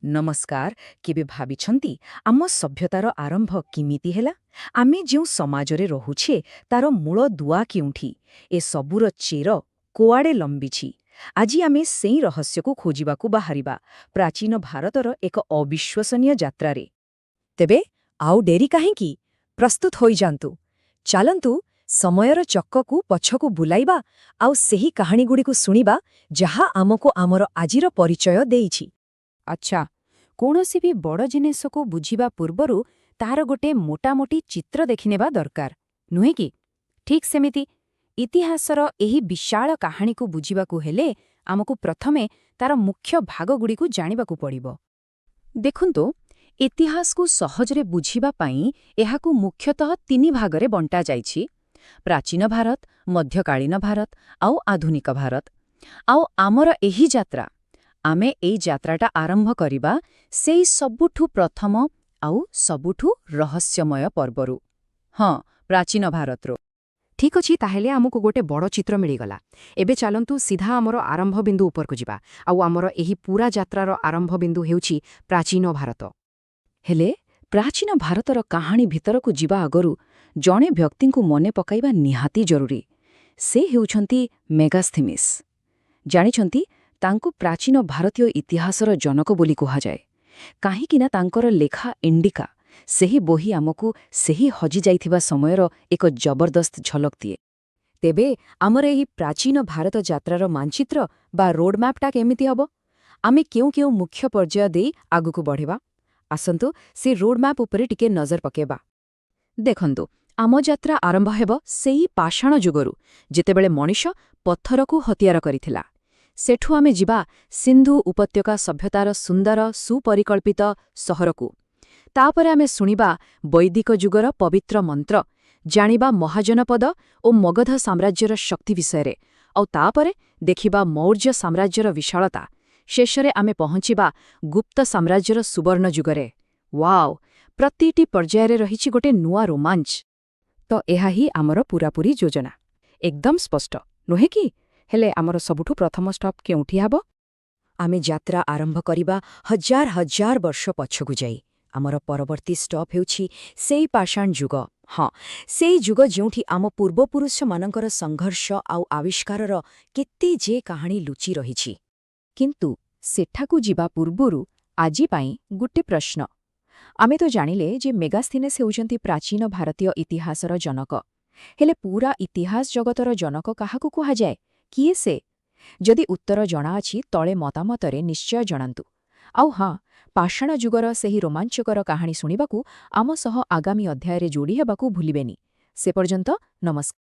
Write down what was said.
ନମସ୍କାର। କେବେ ଭାବିଛନ୍ତି ଆମ ସଭ୍ୟତାର ଆରମ୍ଭ କିମିତି ହେଲା? ଆମେ ଯେଉଁ ସମାଜରେ ରହୁଛେ ତାର ମୂଳ ଦୁଆ କେଉଁଠି? ଏ ସବୁର ଚେର କୁଆଡ଼େ ଲମ୍ବିଛି? ଆଜି ଆମେ ସେଇ ରହସ୍ୟକୁ ଖୋଜିବାକୁ ବାହାରିବା, ପ୍ରାଚୀନ ଭାରତର ଏକ ଅବିଶ୍ୱସନୀୟ ଯାତ୍ରାରେ। ତେବେ ଆଉ ଡେରି କାହିଁକି? ପ୍ରସ୍ତୁତ ହୋଇଯାନ୍ତୁ। ଚାଲନ୍ତୁ ସମୟର ଚକକୁ ପଛକୁ ବୁଲାଇବା ଆଉ ସେହି କାହାଣୀଗୁଡ଼ିକୁ ଶୁଣିବା ଯାହା ଆମକୁ ଆମର ଆଜିର ପରିଚୟ ଦେଇଛି। ଆଚ୍ଛା, କୌଣସି ବି ବଡ଼ ଜିନିଷକୁ ବୁଝିବା ପୂର୍ବରୁ ତାର ଗୋଟେ ମୋଟାମୋଟି ଚିତ୍ର ଦେଖିନେବା ଦରକାର, ନୁହେଁ କି? ଠିକ୍ ସେମିତି ଇତିହାସର ଏହି ବିଶାଳ କାହାଣୀକୁ ବୁଝିବାକୁ ହେଲେ ଆମକୁ ପ୍ରଥମେ ତାର ମୁଖ୍ୟ ଭାଗଗୁଡ଼ିକୁ ଜାଣିବାକୁ ପଡ଼ିବ। ଦେଖନ୍ତୁ, ଇତିହାସକୁ ସହଜରେ ବୁଝିବା ପାଇଁ ଏହାକୁ ମୁଖ୍ୟତଃ ତିନି ଭାଗରେ ବଣ୍ଟାଯାଇଛି: ପ୍ରାଚୀନ ଭାରତ, ମଧ୍ୟକାଳୀନ ଭାରତ ଆଉ ଆଧୁନିକ ଭାରତ। ଆଉ ଆମର ଏହି ଯାତ୍ରା, ଆମେ ଏଇ ଯାତ୍ରାଟା ଆରମ୍ଭ କରିବା ସେଇ ସବୁଠୁ ପ୍ରଥମ ଆଉ ସବୁଠୁ ରହସ୍ୟମୟ ପର୍ବରୁ। ହଁ, ପ୍ରାଚୀନ ଭାରତରୁ। ଠିକ୍ ଅଛି, ତାହେଲେ ଆମକୁ ଗୋଟେ ବଡ଼ ଚିତ୍ର ମିଳିଗଲା। ଏବେ ଚାଲନ୍ତୁ ସିଧା ଆମର ଆରମ୍ଭ ବିନ୍ଦୁ ଉପରକୁ ଯିବା। ଆଉ ଆମର ଏହି ପୂରା ଯାତ୍ରାର ଆରମ୍ଭ ବିନ୍ଦୁ ହେଉଛି ପ୍ରାଚୀନ ଭାରତ। ହେଲେ ପ୍ରାଚୀନ ଭାରତର କାହାଣୀ ଭିତରକୁ ଯିବା ଆଗରୁ ଜଣେ ବ୍ୟକ୍ତିଙ୍କୁ ମନେ ପକାଇବା ନିହାତି ଜରୁରୀ। ସେ ହେଉଛନ୍ତି ମେଗାସ୍ଥିନିସ୍। ଜାଣିଛନ୍ତି, ତାଙ୍କୁ ପ୍ରାଚୀନ ଭାରତୀୟ ଇତିହାସର ଜନକ ବୋଲି କୁହାଯାଏ, କାହିଁକିନା ତାଙ୍କର ଲେଖା ଇଣ୍ଡିକା, ସେହି ବହି ଆମକୁ ସେହି ହଜିଯାଇଥିବା ସମୟର ଏକ ଜବରଦସ୍ତ ଝଲକ ଦିଏ। ତେବେ ଆମର ଏହି ପ୍ରାଚୀନ ଭାରତ ଯାତ୍ରାର ମାନଚିତ୍ର ବା ରୋଡମ୍ୟାପ୍ଟା କେମିତି ହେବ? ଆମେ କେଉଁ କେଉଁ ମୁଖ୍ୟ ପର୍ଯ୍ୟାୟ ଦେଇ ଆଗକୁ ବଢ଼ିବା? ଆସନ୍ତୁ ସେ ରୋଡମ୍ୟାପ୍ ଉପରେ ଟିକେ ନଜର ପକାଇବା। ଦେଖନ୍ତୁ, ଆମ ଯାତ୍ରା ଆରମ୍ଭ ହେବ ସେଇ ପାଷାଣ ଯୁଗରୁ, ଯେତେବେଳେ ମଣିଷ ପଥରକୁ ହତିଆର କରିଥିଲା। ସେଠୁ ଆମେ ଯିବା ସିନ୍ଧୁ ଉପତ୍ୟକା ସଭ୍ୟତାର ସୁନ୍ଦର ସୁପରିକଳ୍ପିତ ସହରକୁ। ତାପରେ ଆମେ ଶୁଣିବା ବୈଦିକ ଯୁଗର ପବିତ୍ର ମନ୍ତ୍ର, ଜାଣିବା ମହାଜନପଦ ଓ ମଗଧ ସାମ୍ରାଜ୍ୟର ଶକ୍ତି ବିଷୟରେ, ଆଉ ତାପରେ ଦେଖିବା ମୌର୍ଯ୍ୟ ସାମ୍ରାଜ୍ୟର ବିଶାଳତା। ଶେଷରେ ଆମେ ପହଞ୍ଚିବା ଗୁପ୍ତ ସାମ୍ରାଜ୍ୟର ସୁବର୍ଣ୍ଣ ଯୁଗରେ। ୱାଓ! ପ୍ରତିଟି ପର୍ଯ୍ୟାୟରେ ରହିଛି ଗୋଟେ ନୂଆ ରୋମାଞ୍ଚ। ତ ଏହା ହିଁ ଆମର ପୂରାପୂରି ଯୋଜନା। ଏକଦମ ସ୍ପଷ୍ଟ, ନୁହେଁ କି? ହେଲେ ଆମର ସବୁଠୁ ପ୍ରଥମ ଷ୍ଟପ୍ କେଉଁଠି ହେବ? ଆମେ ଯାତ୍ରା ଆରମ୍ଭ କରିବା ହଜାର ହଜାର ବର୍ଷ ପଛକୁ ଯାଇ। ଆମର ପରବର୍ତ୍ତୀ ଷ୍ଟପ୍ ହେଉଛି ସେଇ ପାଷାଣ ଯୁଗ। ହଁ, ସେଇ ଯୁଗ ଯେଉଁଠି ଆମ ପୂର୍ବପୁରୁଷମାନଙ୍କର ସଂଘର୍ଷ ଆଉ ଆବିଷ୍କାରର କେତେ ଯେ କାହାଣୀ ଲୁଚି ରହିଛି। କିନ୍ତୁ ସେଠାକୁ ଯିବା ପୂର୍ବରୁ ଆଜି ପାଇଁ ଗୋଟେ ପ୍ରଶ୍ନ। ଆମେ ତ ଜାଣିଲେ ଯେ ମେଗାସ୍ଥିନିସ୍ ହେଉଛନ୍ତି ପ୍ରାଚୀନ ଭାରତୀୟ ଇତିହାସର ଜନକ। ହେଲେ ପୂରା ଇତିହାସ ଜଗତର ଜନକ କାହାକୁ କୁହାଯାଏ? କିଏ ସେ? ଯଦି ଉତ୍ତର ଜଣାଅଛି ତଳେ ମତାମତରେ ନିଶ୍ଚୟ ଜଣାନ୍ତୁ। ଆଉ ହଁ, ପାଷାଣ ଯୁଗର ସେହି ରୋମାଞ୍ଚକର କାହାଣୀ ଶୁଣିବାକୁ ଆମ ସହ ଆଗାମୀ ଅଧ୍ୟାୟରେ ଯୋଡ଼ି ହେବାକୁ ଭୁଲିବେନି। ସେ ପର୍ଯ୍ୟନ୍ତ ନମସ୍କାର।